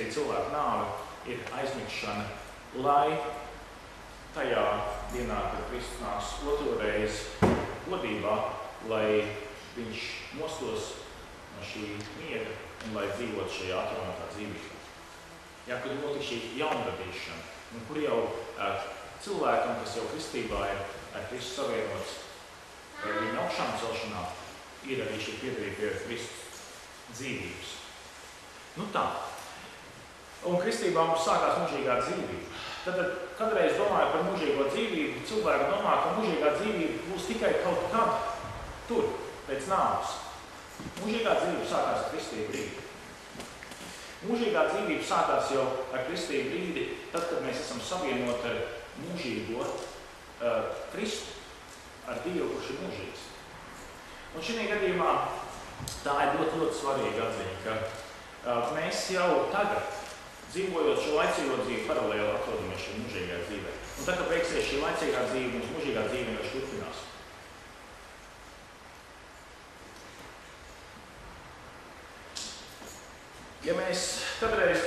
cilvēku nāve ir aizmigšana, lai tajā dienā, kad Kristus nāks otro reizi godībā, lai viņš mostos no šī miega un lai dzīvot šajā atjaunotā dzīvībā. Ja, kad notiek šī jaunradīšana, un kur jau cilvēkam, kas jau kristībā ir ar Kristu savienots, viņa augšām celšanā, ir arī šī piederība pie Kristus dzīvības. Nu tā. Un kristībā mums sākās mūžīgā dzīvība. Tad, kadreiz domāju par mūžīgo dzīvību, cilvēki domā, ka mūžīgā dzīvība būs tikai kaut kad tur, pēc nāves. Mūžīgā dzīvība sākās ar kristību brīdi. Mūžīgā dzīvība sākās jau ar kristību brīdi, tad, kad mēs esam savienoti ar mūžīgo Kristu, ar Dievu, kurš ir mūžīgs. Un šī gadījumā tā ir ļoti svarīga atziņa, ka mēs jau tagad, dzīvojot šo laicīgo dzīvi, paralēli atrodamies šī mūžīgā dzīvē. Un tā, ka beigsies šī laicīgā dzīve, mums mūžīgā dzīve vienkārši turpinās. Ja mēs kādreiz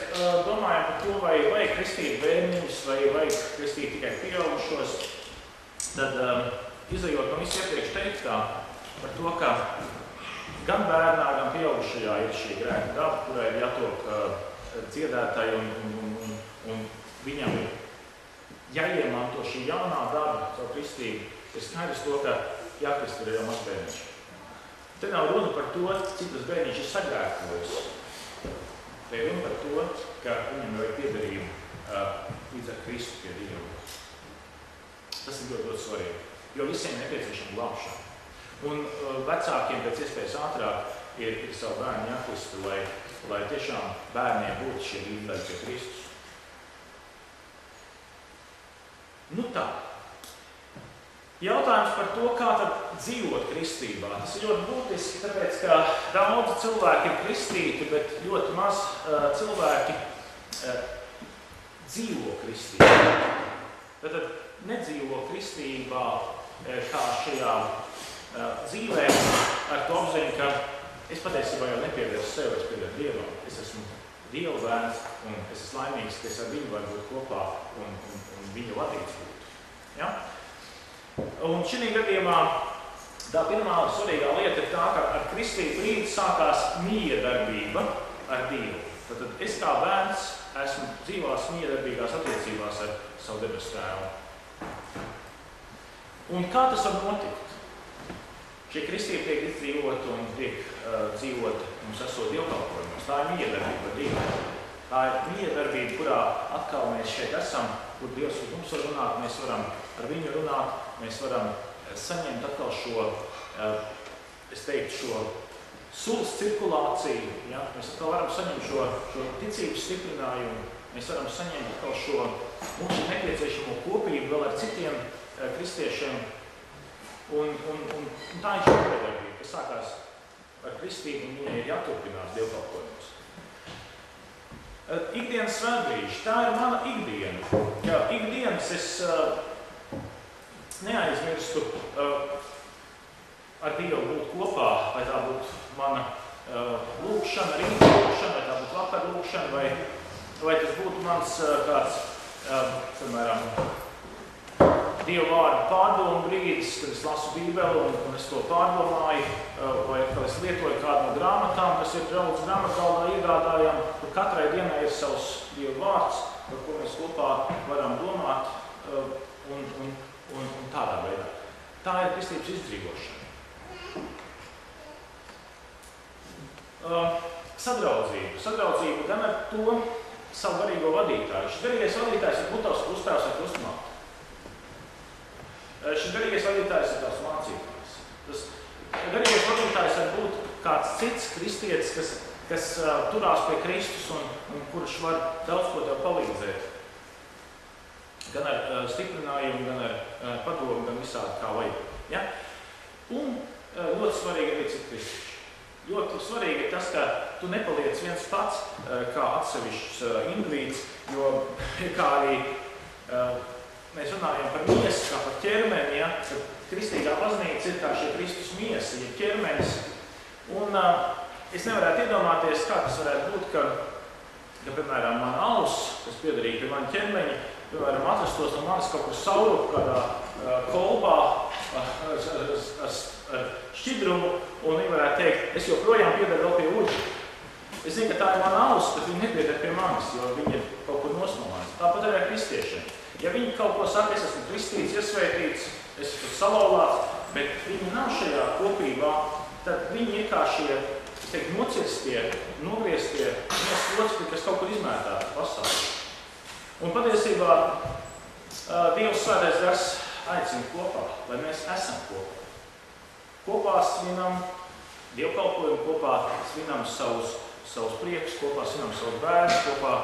domājam par to, vai vajag kristīt bērniņus, vai vajag kristīt tikai pieaugušos, tad izejot no visu iepriekš teiktā par to, ka gan bērnā, gan pieaugušajā ir šī grēka daba, kurai ir jātop dziedētāji un viņam ir jāiemanto šī jaunā daba, savu kristību. Ir skaidrs to, ka jākrist ir jau mazbērniņš. Te nav runa par to, cik tas bērniņš ir sagrēkojis. Te ir runa par to, ka viņam jau ir piederība līdz ar Kristu pie Dieva. Tas ir ļoti svarīgi, jo visiem nepieciešama glābšana. Un vecākiem pēc iespējas ātrāk ir savu bērnu jākrist, lai tiešām bērniem būtu šie līdzdaļi pie Kristus. Nu tā. Jautājums par to, kā tad dzīvot kristībā. Tas ir ļoti būtiski, tāpēc, ka daudzi cilvēki ir kristīti, bet ļoti maz cilvēki dzīvo kristībā. Tātad nedzīvo kristībā kā šajā dzīvē ar to apziņu, ka es patiesībā jau nepiedaru sev, es piedaru Dievam. Es esmu Dieva bērns un es esmu laimīgs, ka es ar viņu varu būt kopā un viņu vadīts būt. Ja? Un šī gadījumā tā pirmā svarīgā lieta ir tā, ka ar kristību brīdi sākās miedarbība ar Dievu. Tad es kā bērns esmu dzīvās miedarbīgās attiecībās ar savu debesu Tēvu. Un kā tas var notikt? Šie kristība tiek izdzīvot un tiek dzīvot mums esot dievkalpojumos. Tā ir miedarbība ar Dievu. Tā ir miedarbība, kurā atkal mēs šeit esam, kur Dievs ar mums var runāt, mēs varam ar viņu runāt, mēs varam saņemt atkal šo, es teiktu, šo sulas cirkulāciju, ja? Mēs atkal varam saņemt šo ticības stiprinājumu, mēs varam saņemt atkal šo mums nepieciešamo kopību vēl ar citiem kristiešiem. Un tā ir šī miedarbība, kas sākās ar kristību un viņai ir jāturpinās dievkalpojumos. Ikdienas svētbrīži, tā ir mana ikdiena. Ja ikdienas es neaizmirstu ar Dievu būt kopā, vai tā būtu mana lūkšana, rīta lūkšana, vai tā būtu vakar lūkšana, vai tas būtu mans kāds, piemēram, Dieva vārdu pārdomu brīdis, kad es lasu Bībeli un es to pārdomāju, vai kad es lietoju kādu no grāmatām, kas ir draudz grāmatgaldā iegādājām, kur katrai dienai ir savs Dieva vārds, par ko mēs kopā varam domāt un tādā veidā. Tā ir kristības izdzīvošana. Sadraudzība gan ar to savu garīgo vadītāju. Šis garīgais vadītājs ir būt tavs krusttēvs vai krustmāte. Šis garīgais vadītājs ir tavs mācītājs. Tas garīgais vadītājs var būt kāds cits kristietis, kas turās pie Kristus un kurš var daudz ko tev palīdzēt. Gan ar stiprinājumu, gan ar padomu, gan visādi kā vajag. Ja? Un ļoti svarīgi arī citi kristieši. Ļoti svarīgi ir tas, ka tu nepaliec viens pats kā atsevišķs indivīds, jo kā arī mēs runājam par miesu, kā par ķermeni, ja? Tad kristīgā baznīca ir kā šie Kristus miesa, ja ķermenis. Un es nevarētu iedomāties, kā tas varētu būt, ka ja, piemēram, man alus, kas piederīga pie maņa ķermeņa, piemēram, atrastos no manis kaut kur saurup kādā kolbā ar šķidrumu, un viņi varētu teikt, es joprojām piedaru vēl pie uģa. Es zinu, ka tā ir mana alus, bet viņi nepieder pie manis, jo viņi ir kaut kur nosmalāts. Tāpat arī ar kristiešiem. Ja viņi kaut ko saka, es esmu kristīts, iesvētīts, es esmu salauzāts, bet viņi nav šajā kopībā, tad viņi ir kā šie, es teiktu, nocirstie, nogrieztie, locekļi, kas kaut kur izmētāti pasaulē. Un patiesībā Dievs Svētais Gars aicina kopā, lai mēs esam kopā. Kopā svinam dievkalpojumu, kopā svinam savus priekus, kopā svinam savus bērnus, kopā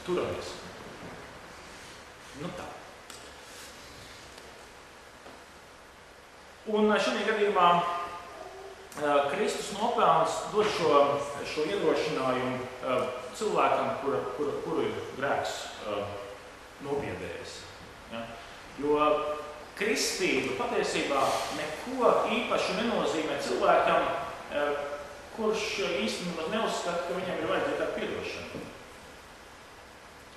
turamies. Nu tā. Un šajā gadījumā Kristus nopelns dod šo iedrošinājumu cilvēkam, kuru ir grēks nobiedējis. Ja? Jo kristība patiesībā neko īpaši nenozīmē cilvēkam, kurš īstenībā neuzskata, ka viņam ir vajadzīga tāda piedošana.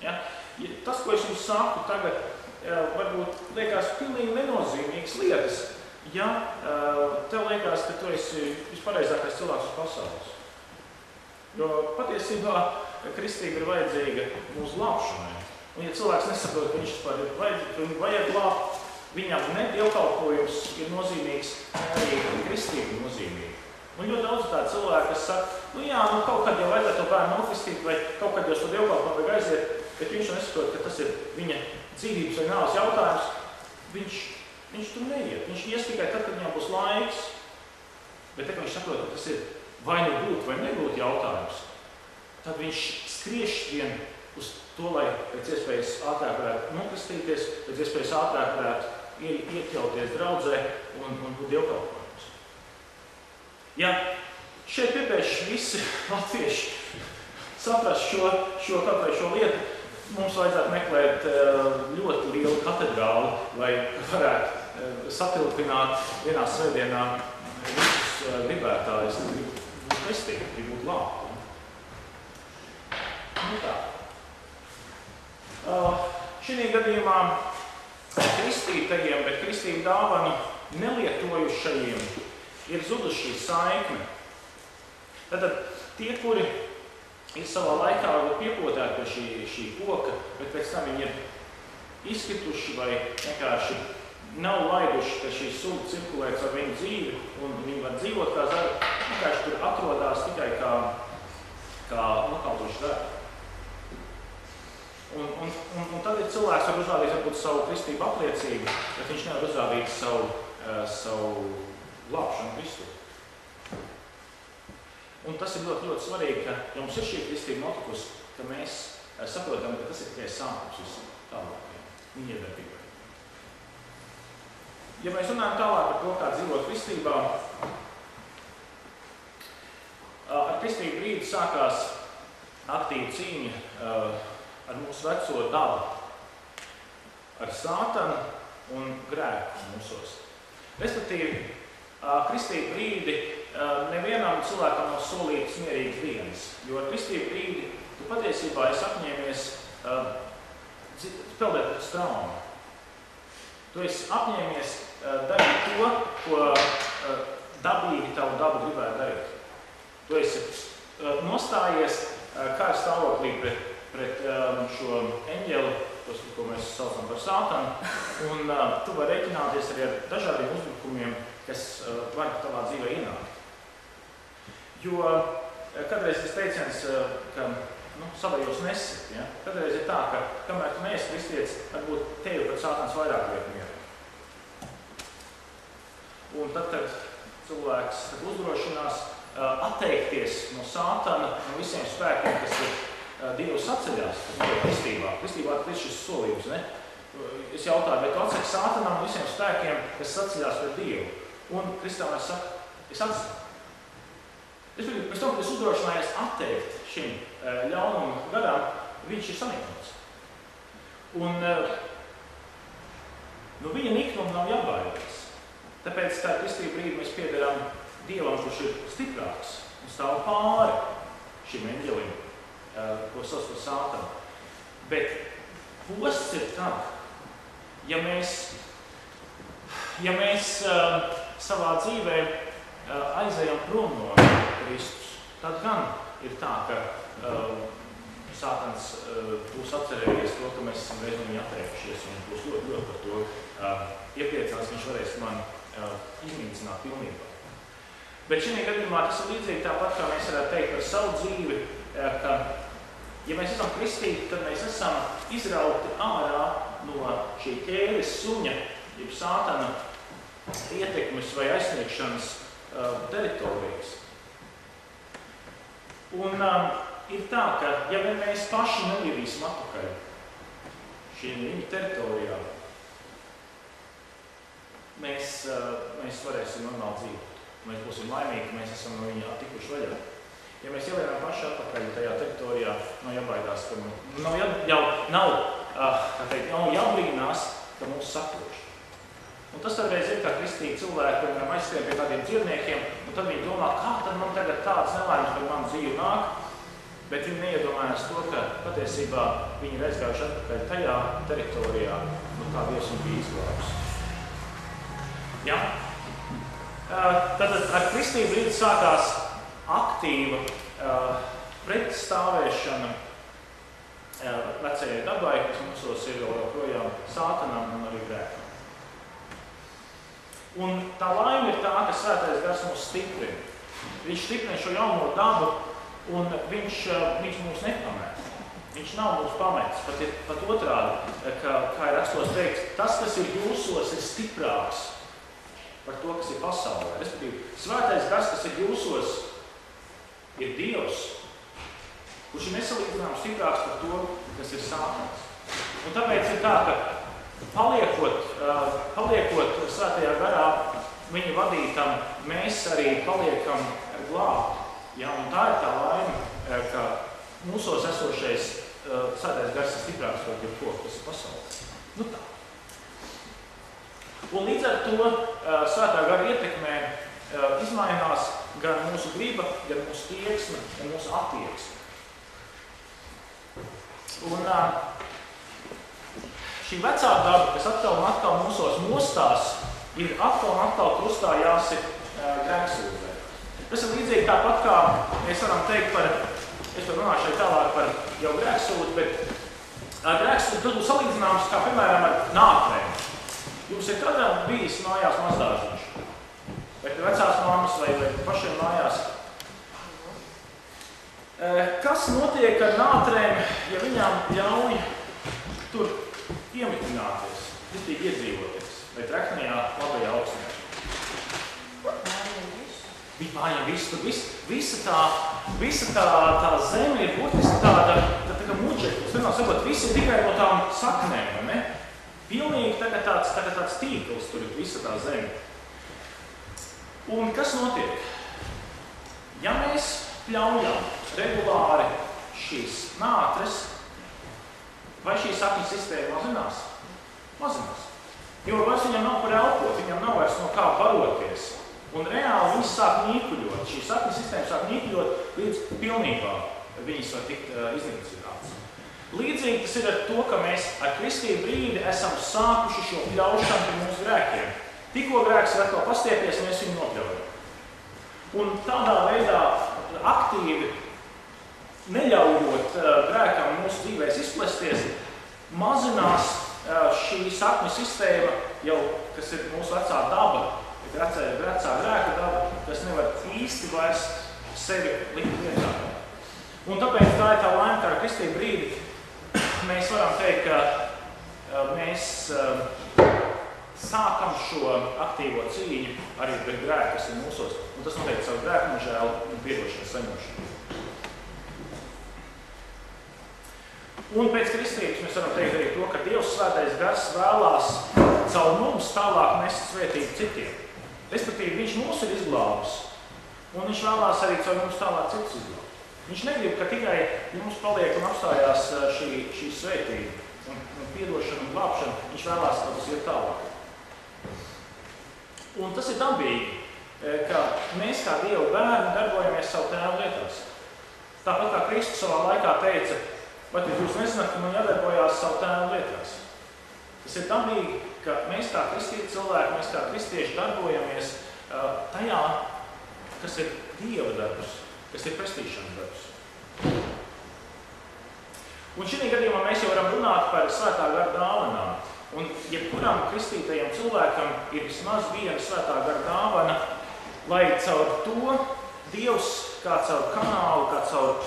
Ja? Tas, ko es jums saku tagad, varbūt liekas pilnīgi nenozīmīgas lietas, ja tev liekas, ka tu esi vispareizākais cilvēks uz pasaules. Jo patiesībā kristība ir vajadzīga mūsu glābšanai. Un ja cilvēks nesaprot, ka viņš vispār ir vajadzīgs, ka viņu vajag glābt, viņam ne dievkalpojums ir nozīmīgs, arī kristība ir nozīmīga. Un ļoti daudz tādu cilvēku, kas saka, kaut kad jau vajadzētu to bērnu nokristīt, vai kaut kad jau to dievkalpojumu vajag aiziet, bet viņš nesaprot, ka tas ir viņa dzīvības vai nāves jautājums, viņš tur neiet. Viņš ies tikai tad, kad viņam būs laiks, bet tad, kad viņš saprot, ka tas ir vai nu būt vai nebūt jautājums, tad viņš skrieš vien uz to, lai pēc iespējas ātrāk varētu nokristīties, pēc iespējas ātrāk varētu iekļauties draudzē un būt dievkalpojums. Ja šeit piepēši visi latvieši saprast šo lietu, mums vajadzētu meklēt ļoti lielu katedrāli, lai varētu satilpināt vienā svētdienā visus gribētājus, būt kristīgi, būt glābti. Nu tā. Šī gadījumā kristītajiem, bet kristību dāvanu nelietojušajiem ir zuduši šī saikne. Tātad tie, kuri ir savā laikā piepotēti pie šī koka, bet pēc tam viņi ir izkrituši vai vienkārši nav laiduši, ka šī suga cirkulē ar viņu dzīvi un viņi var dzīvot kā zari, vienkārši tur atrodās tikai kā nokautuši zari. Un tad ir cilvēks, var uzrādīt varbūt savu kristību apliecību, bet viņš nevar uzrādīt savu glābšanu Kristu. Un tas ir ļoti, ļoti svarīgi, ka ja mums ir šī kristība notikusi, ka mēs saprotam, ka tas ir tikai sākums visam tālākajam un iedarbībai. Ja mēs runājam tālāk par to, kā dzīvot kristībā, ar kristību brīdi sākās aktīva cīņa ar mūsu veco dabu, ar sātanu un grēku mūsos. Respektīvi, kristību brīdi nevienam cilvēkam nav solīts mierīgs dienas, jo ar kristību brīdi tu patiesībā esi apņēmies peldēt pēc trauma. Tu esi apņēmies darīt to, ko dabīgi tavu dabu gribētu darīt. Tu esi nostājies kara stāvoklī pret šo eņģeli, ko mēs saucam par sātanu, un tu vari rēķināties arī ar dažādiem uzbrukumiem, kas var tavā dzīvē ienākt. Jo kādreiz tas teiciens, ka savējos nesit, ja? Kādreiz ir tā, ka kamēr tu neesi kristietis, varbūt tevi pret sātans vairāk liek mieru. Un tad, kad cilvēks uzdrošinās atteikties no sātana, no visiem spēkiem, kas ir Dievs atceļās, kas ir kristībā. Kristībā ir šis solījums, ne? Es jautāju, bet tu atsaki sātanam un visiem spēkiem, kas atceļās pret Dievu. Un kristānais saka, es atceļu. Pēc tam, kad es uzdrošinājos atteikt šim ļaunumu garām, viņš ir samītots. Un viņa niknuma nav jābaidās. Tāpēc tā kristība brīdi mēs piederam Dievam, kurš ir stiprāks un stāv pāri šim eņģelim, ko sauc par Sātanu. Bet posts ir tad, ja mēs savā dzīvē aizejam prom no Kristus, tad gan ir tā, ka Sātans būs atcerējies to, ka mēs esam reiz no viņa atteikušies un būs ļoti par to iepriecināts, viņš varēs mani iznīcināt pilnībā. Bet šajā gadījumā tas ir līdzīgi tāpat, kā mēs varētu teikt par savu dzīvi, ka, ja mēs esam kristīti, tad mēs esam izrauti ārā no šī ķēdes suņa, jeb Sātana ietekmes vai aizsniegšanas teritorijas. Un ir tā, ka ja mēs paši nevirīsim atpakaļ šīm viņa teritorijā, mēs varēsim normāli dzīvot. Mēs būsim laimīgi, ka mēs esam no viņa tikuši vaļā. Ja mēs ielējām paši atpakaļ tajā teritorijā, nav jābaidās, ka nav jābrīnās, ka mūs saproš. Un tas toreiz ir kā kristīgi cilvēki, piemēram, aizskrien pie kādiem dzīvniekiem, un tad viņi domā, kā tad man tagad tāds nelaimes par manu dzīvi nāk, bet viņi neiedomājās to, ka patiesībā viņi ir aizgājuši atpakaļ tajā teritorijā, no kā Dievs viņu bija izglābis. Ja? Tad ar kristību līdz sākās aktīva pretstāvēšana vecajai dabai, kas mūsos ir joprojām Sātanam un arī grēkam. Un tā laime ir tā, ka Svētais Gars mūs stiprina. Viņš stiprina šo jauno dabu, un viņš mūs nepamēs. Viņš nav mūs pametis, pat otrādi, kā ir rakstos teikts, tas, kas ir jūsos, ir stiprāks par to, kas ir pasaulē. Respektīvi, Svētais Gars, kas ir jūsos, ir Dievs, kurš ir nesalīdzināms stiprāks par to, kas ir Sātans. Un tāpēc ir tā, ka paliekot Svētajā Garā, viņa vadītam, mēs arī paliekam glābti. Ja? Un tā ir tā laime, ka mūsos esošais Svētais Gars ir stiprāks par jebko, kas ir pasaulē. Nu tā. Un līdz ar to Svētā Gara ietekmē izmainās gan mūsu griba, gan mūsu tieksme, gan mūsu attieksme. Un šī vecā daba, kas atkal un atkal mūsos mostās, ir atkal un atkal krustā jāsit grēksūdzē. Tas ir līdzīgi tāpat, kā mēs varam teikt par, es runāšu šeit tālāk par jau grēksūdzi, bet grēksūdzi tas būs salīdzināms kā, piemēram, ar nātrēm. Jums ir kādām bijis mājās mazdārziņš? Vai vecās mammas vai pašiem mājās? Kas notiek ar nātrēm, ja viņām ļauj tur iemitināties, ritīgi iedzīvoties, vai treknajā, labajā augsnē? Viņam visa tā zeme ir būtiski tāda muģekļa. Es vienmēr sakot, visi ir tikai no tām saknēm, ne? Pilnīgi tagad tāds tīkls tur ir visa tā zeme. Un kas notiek? Ja mēs pļaujam regulāri šīs nātres, vai šī sakņu sistēma mazinās? Mazinās. Jo vairs viņam nav par elpot, viņam nav vairs no kā baroties. Un reāli viņas sāk nīkuļot. Šī sakņu sistēma sāk nīkuļot līdz pilnībā viņas var tikt iznīcināts. Līdzīgi tas ir ar to, ka mēs ar kristību brīdi esam sākuši šo pļaušanu pie mūsu grēkiem. Tikko grēks ir atkal pastiepies, mēs viņu nopļaujam. Un tādā veidā aktīvi neļaujot grēkam mūsu dzīvēs izplesties, mazinās šī sakņu sistēma, jau, kas ir mūsu vecā daba, vecā grēka daba, kas nevar īsti vairs sevi likt vietā. Un tāpēc tā ir tā laime, kā ar kristību brīdi mēs varam teikt, ka mēs sākam šo aktīvo cīņu arī pret grēku, kas ir mūsos. Un tas noteikti savu grēku nožēlu un piedošanas saņemšanu. Un pēc kristības mēs varam teikt arī to, ka Dievs Svētais Gars vēlās caur mums tālāk nest svētību citiem. Respektīvi, viņš mūs ir izglābis, un viņš vēlās arī caur mums tālāk citus izglābt. Viņš negrib, ka tikai mums paliek un apstājās šī svētība un piedošana un glābšana, viņš vēlās, ka tas ir tālāk. Un tas ir dabīgi, ka mēs kā Dieva bērni darbojamies savu tēvu lietās. Tāpat kā Kristus savā laikā teica, bet jūs nezināt, ka man jādarbojās savu tēvu lietās. Tas ir dabīgi, ka mēs kā kristīti cilvēki, mēs kā kristieši darbojamies tajā, kas ir Dieva darbs, kas ir pestīšanas darbs. Un šī gadījumā mēs jau varam runāt par svētā gara dāvanām. Un jebkuram kristītajam cilvēkam ir vismaz viena svētā gara dāvana, lai caur to Dievs kā caur kanālu, kā caur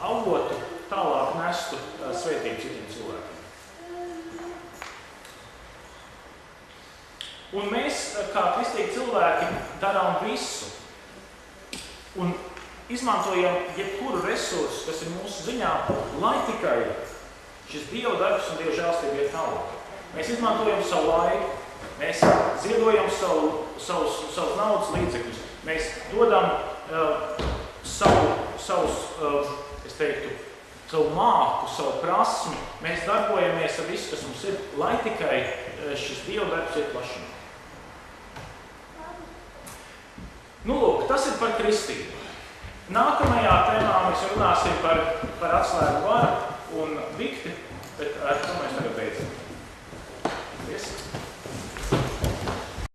avotu tālāk nestu svētību citiem cilvēkiem. Un mēs, kā kristīgi cilvēki, darām visu un izmantojam jebkuru resursu, kas ir mūsu ziņā, lai tikai šis Dieva darbs un Dieva žēlstība iet tālāk. Mēs izmantojam savu laiku, mēs ziedojam savus naudas līdzekļus, mēs dodam savu māku, savu prasmi, mēs darbojamies ar visu, kas mums ir, lai tikai šis Dieva darbs iet plašumā. Nu, lūk, tas ir par kristību. Nākamajā tēmā mēs runāsim par atslēgu varu, un Viki